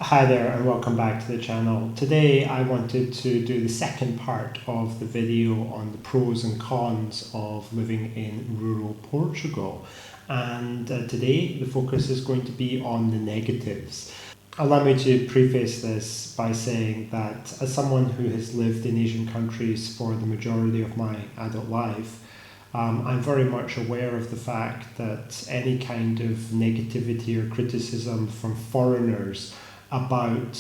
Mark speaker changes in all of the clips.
Speaker 1: Hi there and welcome back to the channel. Today I wanted to do the second part of the video on the pros and cons of living in rural Portugal. And today the focus is going to be on the negatives. Allow me to preface this by saying that as someone who has lived in Asian countries for the majority of my adult life, I'm very much aware of the fact that any kind of negativity or criticism from foreigners about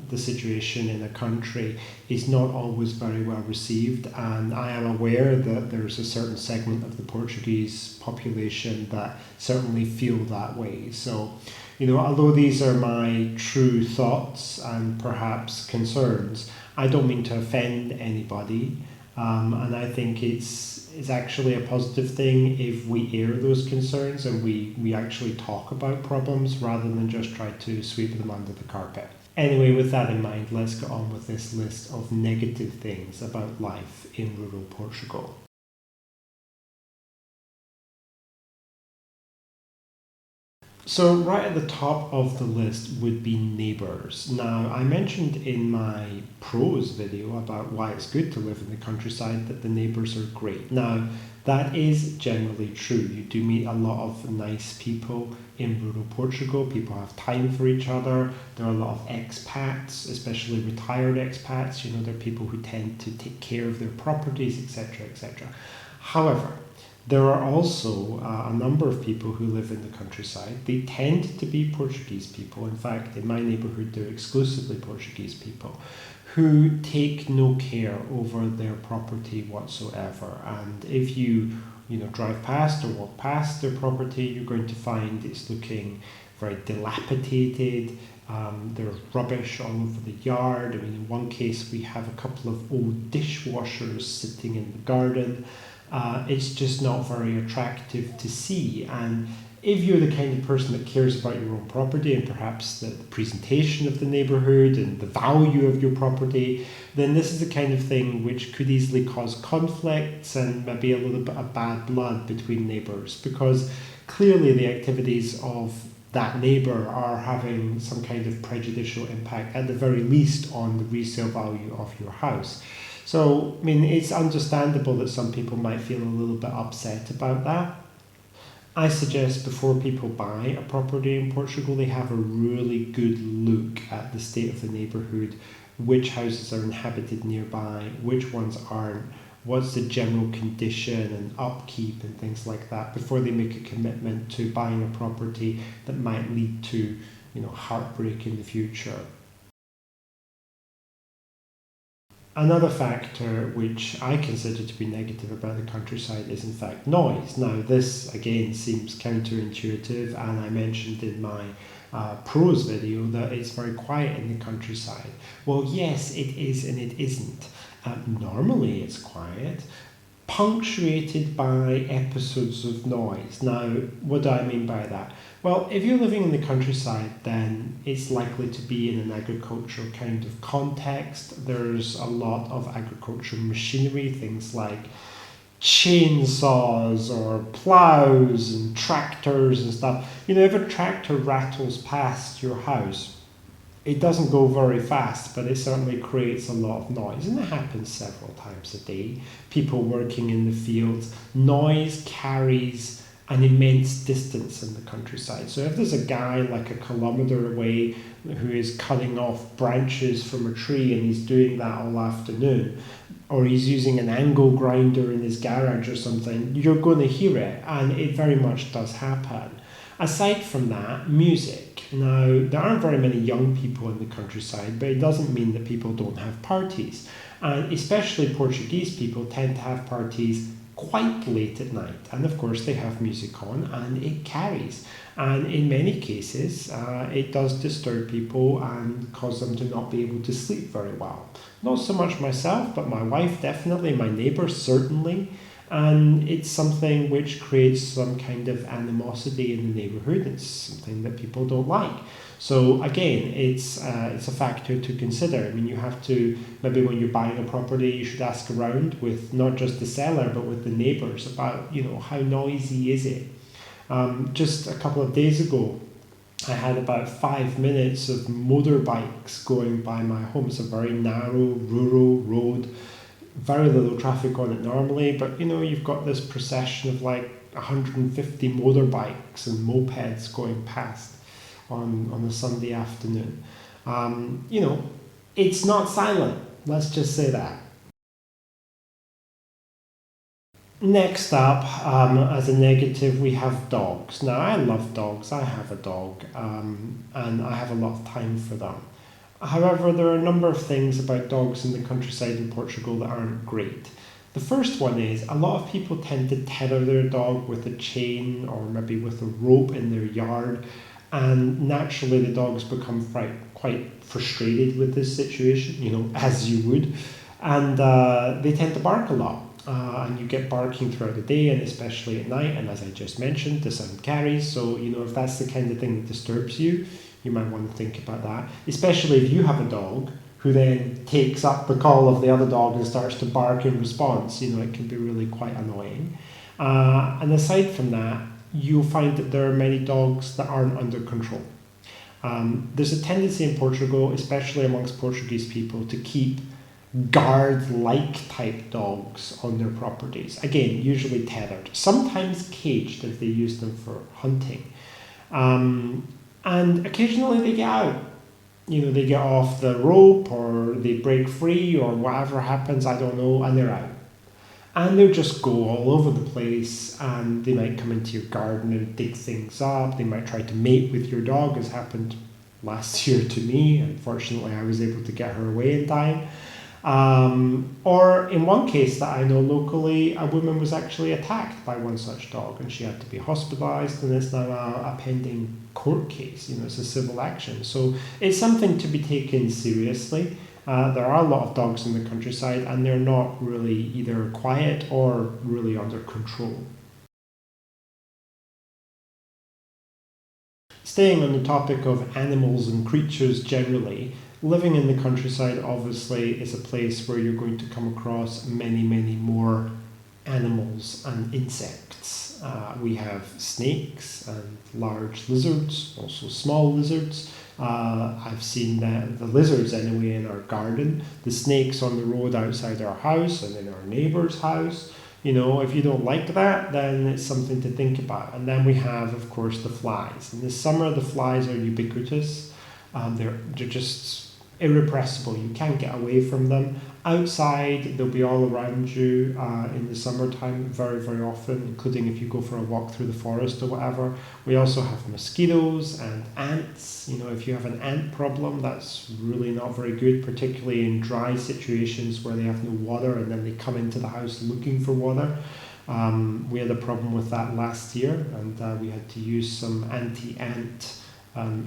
Speaker 1: the situation in a country is not always very well received, and I am aware that there's a certain segment of the Portuguese population that certainly feel that way. So, although these are my true thoughts and perhaps concerns, I don't mean to offend anybody, and I think it's actually a positive thing if we air those concerns and we actually talk about problems rather than just try to sweep them under the carpet. Anyway, with that in mind, let's get on with this list of negative things about life in rural Portugal. So right at the top of the list would be neighbours. Now, I mentioned in my pros video about why it's good to live in the countryside that the neighbours are great. Now, that is generally true. You do meet a lot of nice people in rural Portugal. People have time for each other. There are a lot of expats, especially retired expats. They're people who tend to take care of their properties, etc., etc. However, there are also a number of people who live in the countryside. They tend to be Portuguese people. In fact, in my neighbourhood, they're exclusively Portuguese people who take no care over their property whatsoever. And if you drive past or walk past their property, you're going to find it's looking very dilapidated. There's rubbish all over the yard. In one case, we have a couple of old dishwashers sitting in the garden. It's just not very attractive to see. And if you're the kind of person that cares about your own property and perhaps the presentation of the neighbourhood and the value of your property, then this is the kind of thing which could easily cause conflicts and maybe a little bit of bad blood between neighbours, because clearly the activities of that neighbour are having some kind of prejudicial impact, at the very least, on the resale value of your house. So, it's understandable that some people might feel a little bit upset about that. I suggest before people buy a property in Portugal, they have a really good look at the state of the neighbourhood, which houses are inhabited nearby, which ones aren't, what's the general condition and upkeep and things like that, before they make a commitment to buying a property that might lead to, heartbreak in the future. Another factor which I consider to be negative about the countryside is in fact noise. Now this again seems counterintuitive, and I mentioned in my pros video that it's very quiet in the countryside. Well, yes, it is and it isn't. Normally it's quiet, punctuated by episodes of noise. Now, what do I mean by that? Well, if you're living in the countryside, then it's likely to be in an agricultural kind of context. There's a lot of agricultural machinery, things like chainsaws or plows and tractors and stuff. If a tractor rattles past your house, it doesn't go very fast, but it certainly creates a lot of noise, and it happens several times a day. People working in the fields, noise carries an immense distance in the countryside. So if there's a guy like a kilometre away who is cutting off branches from a tree and he's doing that all afternoon, or he's using an angle grinder in his garage or something, you're going to hear it, and it very much does happen. Aside from that, music. Now, there aren't very many young people in the countryside, but it doesn't mean that people don't have parties. And especially Portuguese people tend to have parties quite late at night. And of course, they have music on and it carries. And in many cases, it does disturb people and cause them to not be able to sleep very well. Not so much myself, but my wife definitely, my neighbours certainly. And it's something which creates some kind of animosity in the neighbourhood. It's something that people don't like. So again, it's a factor to consider. You have to, maybe when you're buying a property, you should ask around with not just the seller, but with the neighbours about, how noisy is it. Just a couple of days ago, I had about 5 minutes of motorbikes going by my home. It's a very narrow, rural road, very little traffic on it normally, but you've got this procession of like 150 motorbikes and mopeds going past on a Sunday afternoon. It's not silent, let's just say that. Next up, as a negative, we have dogs. Now, I love dogs. I have a dog, and I have a lot of time for them. However, there are a number of things about dogs in the countryside in Portugal that aren't great. The first one is a lot of people tend to tether their dog with a chain or maybe with a rope in their yard, and naturally the dogs become quite frustrated with this situation, as you would, and they tend to bark a lot. And you get barking throughout the day and especially at night, and as I just mentioned, the sound carries. So if that's the kind of thing that disturbs you, you might want to think about that, especially if you have a dog who then takes up the call of the other dog and starts to bark in response. It can be really quite annoying. And aside from that, you'll find that there are many dogs that aren't under control. There's a tendency in Portugal, especially amongst Portuguese people, to keep guard-like type dogs on their properties. Again, usually tethered, sometimes caged if they use them for hunting. And occasionally they get out. They get off the rope or they break free or whatever happens, I don't know, and they're out. And they'll just go all over the place, and they might come into your garden and dig things up. They might try to mate with your dog, as happened last year to me. Unfortunately, I was able to get her away in time. Or in one case that I know locally, a woman was actually attacked by one such dog and she had to be hospitalised, and it's now a pending court case. It's a civil action. So it's something to be taken seriously. There are a lot of dogs in the countryside and they're not really either quiet or really under control. Staying on the topic of animals and creatures generally, living in the countryside obviously is a place where you're going to come across many, many more animals and insects. We have snakes and large lizards, also small lizards. I've seen the lizards anyway in our garden, the snakes on the road outside our house and in our neighbour's house. If you don't like that, then it's something to think about. And then we have, of course, the flies. In the summer, the flies are ubiquitous. They're just irrepressible. You can't get away from them. Outside, they'll be all around you in the summertime very, very often, including if you go for a walk through the forest or whatever. We also have mosquitoes and ants. If you have an ant problem, that's really not very good, particularly in dry situations where they have no water and then they come into the house looking for water. We had a problem with that last year, and we had to use some anti-ant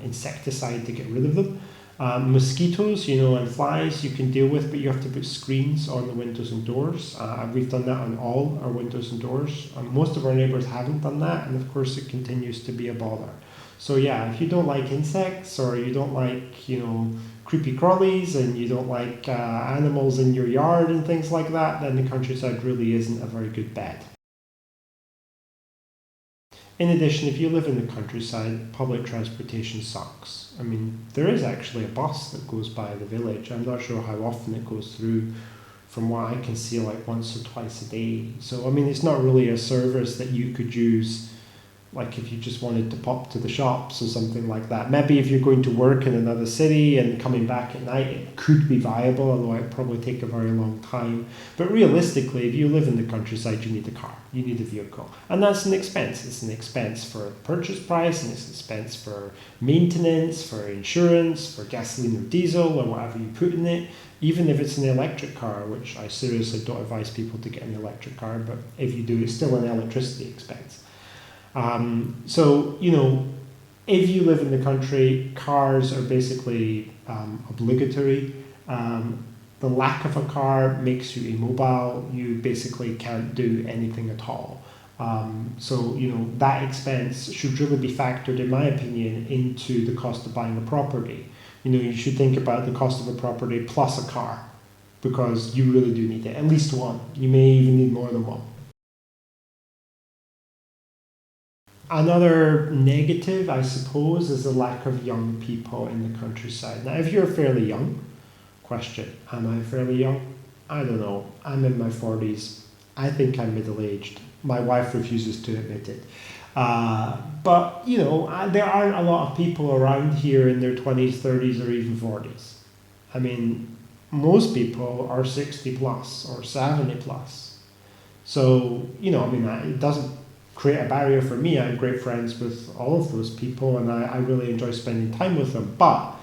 Speaker 1: insecticide to get rid of them. Mosquitoes, and flies you can deal with, but you have to put screens on the windows and doors. We've done that on all our windows and doors. Most of our neighbours haven't done that, and of course it continues to be a bother. So yeah, if you don't like insects, or you don't like, creepy crawlies, and you don't like animals in your yard and things like that, then the countryside really isn't a very good bet. In addition, if you live in the countryside, public transportation sucks. There is actually a bus that goes by the village. I'm not sure how often it goes through. From what I can see, like once or twice a day. So, it's not really a service that you could use, like if you just wanted to pop to the shops or something like that. Maybe if you're going to work in another city and coming back at night, it could be viable, although it'd probably take a very long time. But realistically, if you live in the countryside, you need a car, you need a vehicle. And that's an expense. It's an expense for the purchase price, and it's an expense for maintenance, for insurance, for gasoline or diesel or whatever you put in it. Even if it's an electric car, which I seriously don't advise people to get an electric car, but if you do, it's still an electricity expense. If you live in the country, cars are basically obligatory. The lack of a car makes you immobile. You basically can't do anything at all. That expense should really be factored, in my opinion, into the cost of buying a property. You should think about the cost of a property plus a car, because you really do need it, at least one. You may even need more than one. Another negative, I suppose, is the lack of young people in the countryside. Now, if you're fairly young, question, am I fairly young? I don't know. I'm in my 40s. I think I'm middle-aged. My wife refuses to admit it. But, there aren't a lot of people around here in their 20s, 30s, or even 40s. I mean, most people are 60 plus or 70 plus. So, it doesn't create a barrier for me. I'm great friends with all of those people, and I really enjoy spending time with them. But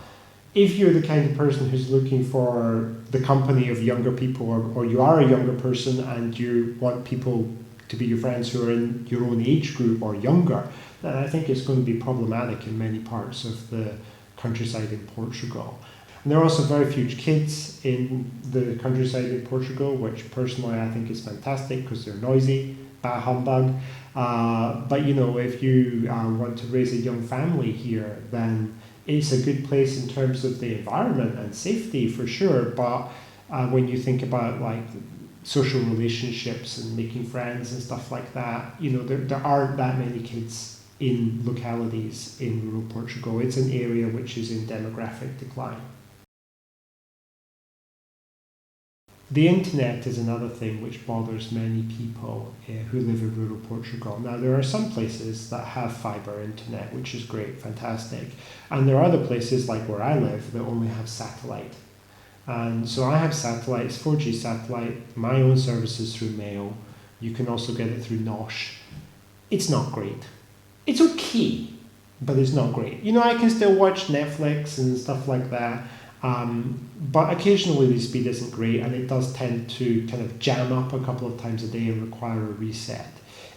Speaker 1: if you're the kind of person who's looking for the company of younger people, or you are a younger person and you want people to be your friends who are in your own age group or younger, then I think it's going to be problematic in many parts of the countryside in Portugal. And there are also very few kids in the countryside in Portugal, which personally I think is fantastic because they're noisy, bah humbug. But if you want to raise a young family here, then it's a good place in terms of the environment and safety for sure. But when you think about like social relationships and making friends and stuff like that, there aren't that many kids in localities in rural Portugal. It's an area which is in demographic decline. The internet is another thing which bothers many people who live in rural Portugal. Now, there are some places that have fibre internet, which is great, fantastic. And there are other places, like where I live, that only have satellite. And so I have satellite, it's 4G satellite, my own services through Mail. You can also get it through Nosh. It's not great. It's okay, but it's not great. I can still watch Netflix and stuff like that. But occasionally the speed isn't great, and it does tend to kind of jam up a couple of times a day and require a reset.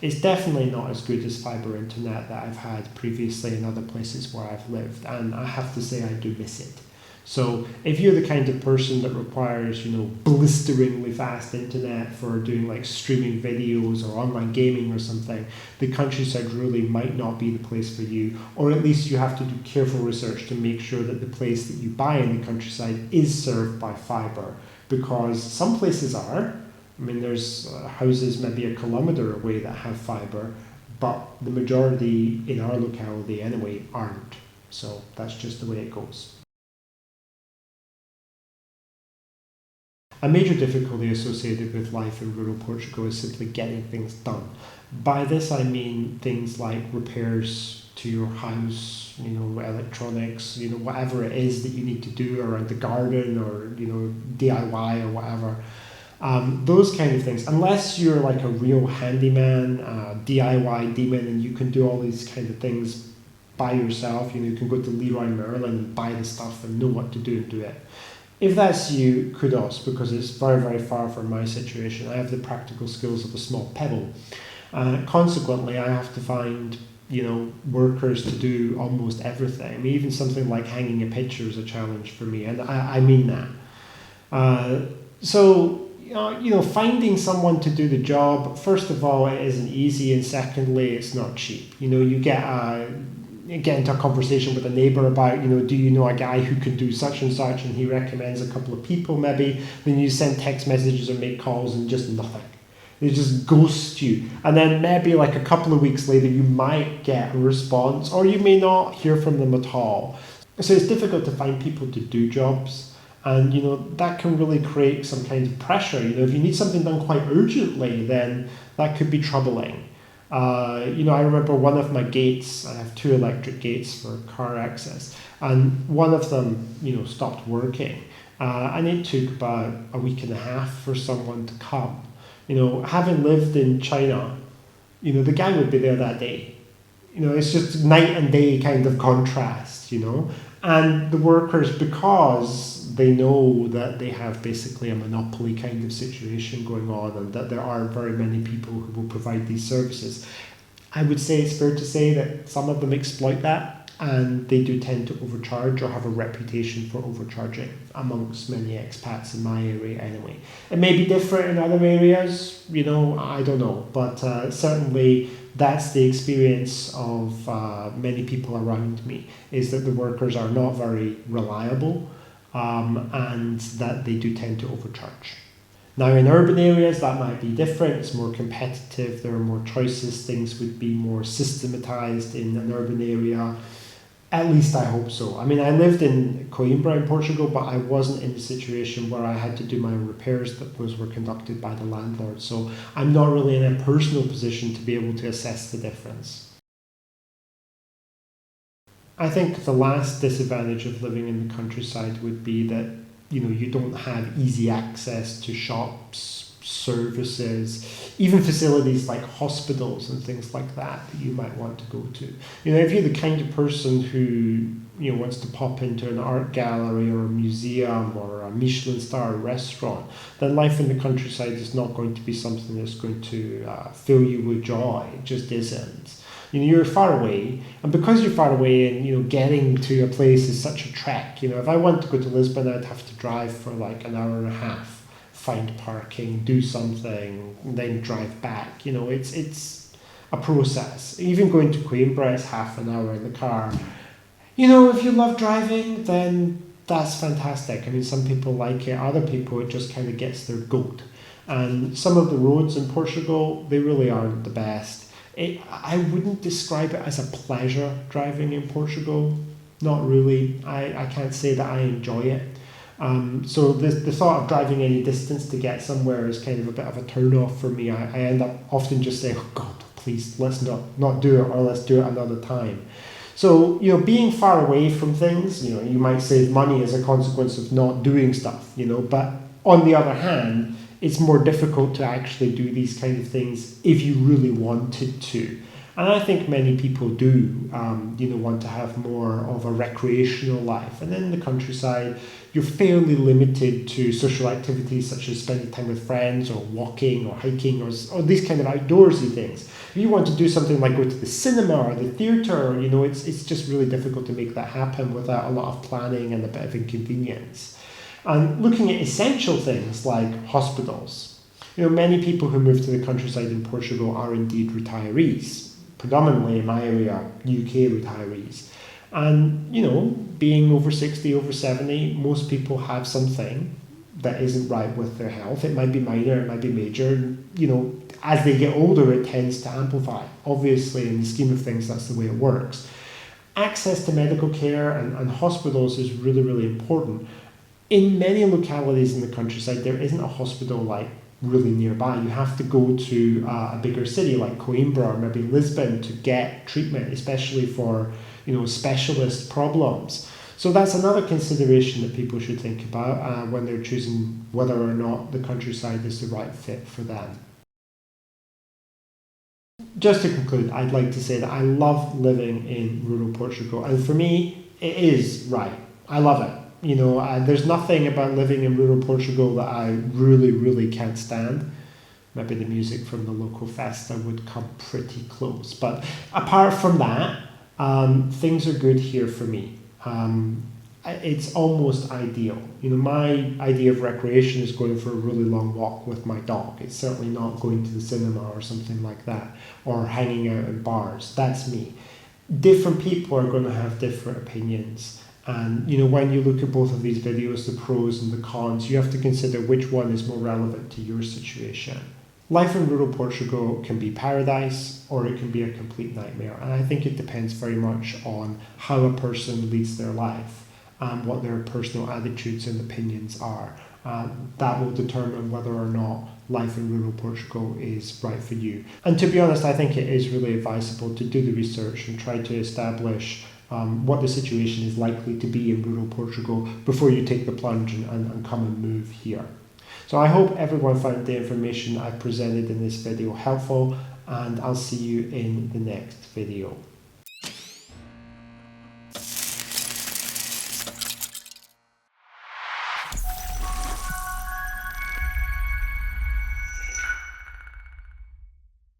Speaker 1: It's definitely not as good as fibre internet that I've had previously in other places where I've lived, and I have to say I do miss it. So if you're the kind of person that requires, blisteringly fast internet for doing like streaming videos or online gaming or something, the countryside really might not be the place for you, or at least you have to do careful research to make sure that the place that you buy in the countryside is served by fibre, because some places are. I mean, there's houses maybe a kilometre away that have fibre, but the majority in our locality anyway aren't. So that's just the way it goes. A major difficulty associated with life in rural Portugal is simply getting things done. By this I mean things like repairs to your house, electronics, whatever it is that you need to do around the garden, or, DIY or whatever. Those kind of things. Unless you're like a real handyman, DIY demon, and you can do all these kind of things by yourself, you can go to Leroy Merlin and buy the stuff and know what to do and do it. If that's you, kudos, because it's very, very far from my situation. I have the practical skills of a small pebble. Consequently, I have to find, workers to do almost everything. I mean, even something like hanging a picture is a challenge for me, and I mean that. So, finding someone to do the job, first of all, it isn't easy, and secondly, it's not cheap. You get into a conversation with a neighbour about, do you know a guy who can do such and such, and he recommends a couple of people maybe. Then you send text messages or make calls and just nothing. They just ghost you. And then maybe like a couple of weeks later you might get a response, or you may not hear from them at all. So it's difficult to find people to do jobs, and that can really create some kind of pressure. If you need something done quite urgently, then that could be troubling. I remember one of my gates, I have 2 electric gates for car access, and one of them, stopped working. And it took about a week and a half for someone to come. Having lived in China, the guy would be there that day. It's just night and day kind of contrast, And the workers, because they know that they have basically a monopoly kind of situation going on, and that there aren't very many people who will provide these services, I would say it's fair to say that some of them exploit that, and they do tend to overcharge or have a reputation for overcharging amongst many expats in my area anyway. It may be different in other areas, I don't know, but certainly that's the experience of many people around me, is that the workers are not very reliable, and that they do tend to overcharge. Now in urban areas that might be different, it's more competitive, there are more choices, things would be more systematized in an urban area. At least I hope so. I mean, I lived in Coimbra in Portugal, but I wasn't in the situation where I had to do my own repairs that those were conducted by the landlord. So I'm not really in a personal position to be able to assess the difference. I think the last disadvantage of living in the countryside would be that you don't have easy access to shops, services, even facilities like hospitals and things like that you might want to go to. If you're the kind of person who wants to pop into an art gallery or a museum or a Michelin star restaurant, then life in the countryside is not going to be something that's going to fill you with joy. It just isn't. You're far away, and because you're far away and getting to a place is such a trek. If I want to go to Lisbon, I'd have to drive for like an hour and a half, find parking, do something, then drive back. It's a process. Even going to Coimbra is half an hour in the car. If you love driving, then that's fantastic. I mean, some people like it, other people it just kind of gets their goat. And some of the roads in Portugal, they really aren't the best. I wouldn't describe it as a pleasure driving in Portugal. Not really. I can't say that I enjoy it. So the thought of driving any distance to get somewhere is kind of a bit of a turn off for me. I end up often just saying, oh God, please, let's not do it, or let's do it another time. So, being far away from things, you might save money as a consequence of not doing stuff, but on the other hand, it's more difficult to actually do these kind of things if you really wanted to. And I think many people do, want to have more of a recreational life. And in the countryside, you're fairly limited to social activities such as spending time with friends or walking or hiking or these kind of outdoorsy things. If you want to do something like go to the cinema or the theatre, it's just really difficult to make that happen without a lot of planning and a bit of inconvenience. And looking at essential things like hospitals. Many people who move to the countryside in Portugal are indeed retirees, predominantly in my area, UK retirees. And, being over 60, over 70, most people have something that isn't right with their health. It might be minor, it might be major. As they get older, it tends to amplify. Obviously, in the scheme of things, that's the way it works. Access to medical care and hospitals is really, really important. In many localities in the countryside, there isn't a hospital really nearby. You have to go to a bigger city like Coimbra or maybe Lisbon to get treatment, especially for specialist problems. So that's another consideration that people should think about when they're choosing whether or not the countryside is the right fit for them. Just to conclude, I'd like to say that I love living in rural Portugal, and for me, it is right. I love it. There's nothing about living in rural Portugal that I really, really can't stand. Maybe the music from the local festa would come pretty close. But apart from that, things are good here for me. It's almost ideal. My idea of recreation is going for a really long walk with my dog. It's certainly not going to the cinema or something like that, or hanging out in bars. That's me. Different people are going to have different opinions. And when you look at both of these videos, the pros and the cons, you have to consider which one is more relevant to your situation. Life in rural Portugal can be paradise or it can be a complete nightmare. And I think it depends very much on how a person leads their life and what their personal attitudes and opinions are. That will determine whether or not life in rural Portugal is right for you. And to be honest, I think it is really advisable to do the research and try to establish what the situation is likely to be in rural Portugal before you take the plunge and come and move here. So I hope everyone found the information I presented in this video helpful, and I'll see you in the next video.